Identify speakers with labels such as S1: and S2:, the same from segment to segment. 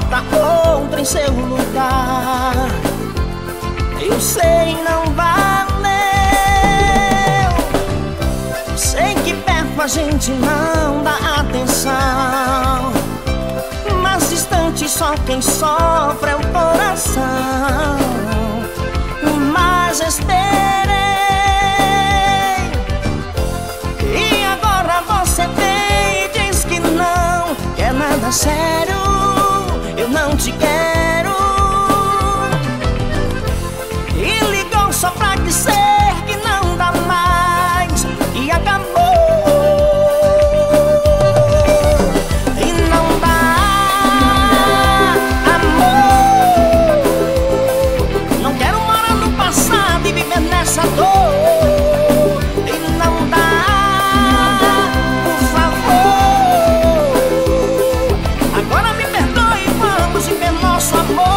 S1: bota outra em seu lugar. Eu sei, não valeu. Sei que perto a gente não dá atenção, mas distante só quem sofre é o coração. Mas esperei, e agora você vem e diz que não quer nada sério. Eu não te quero. E ligou só pra dizer que não dá mais e acabou. E não dá, amor. Não quero morar no passado e viver nessa dor. E não dá, por favor. Agora me perdoe, vamos viver nosso amor.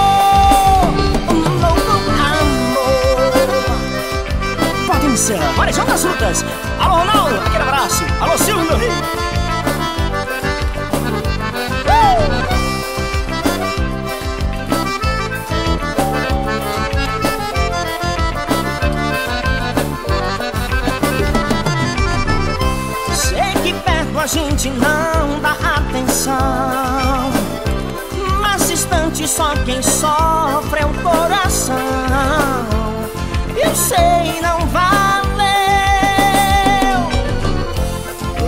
S1: Marechal das Frutas. Alô, Ronaldo, aquele abraço. Alô, Silvio, meu rei. Sei que perto a gente não dá atenção, mas distante só quem sofre é o coração. Eu sei, não valeu.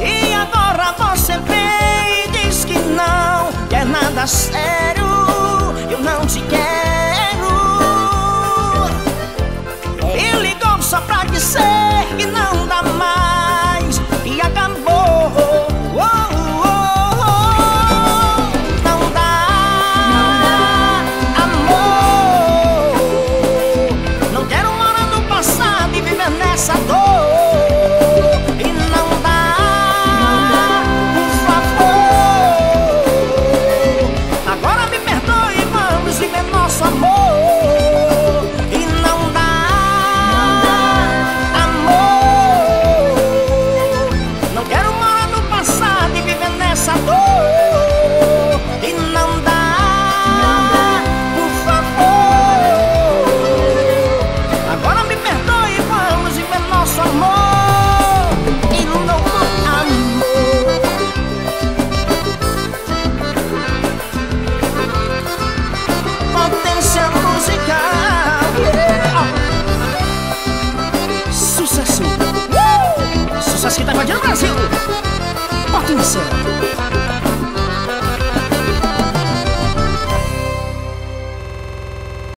S1: E agora você vem e diz que não quer nada sério. Eu não te quero. E ligou só pra dizer que não dá mais e acabou. Não dá, amor. Não quero morar no passado e viver nessa dor. E não dá, por favor. Agora me perdoe e vamos viver nosso amor. E não dá, amor. Não quero morar no passado e viver nessa dor. E não dá, por favor. Agora me perdoe e vamos viver nosso amor. E não, amor. Potência musical, yeah. Sucesso. Sucesso que tá invadindo o Brasil. Potência.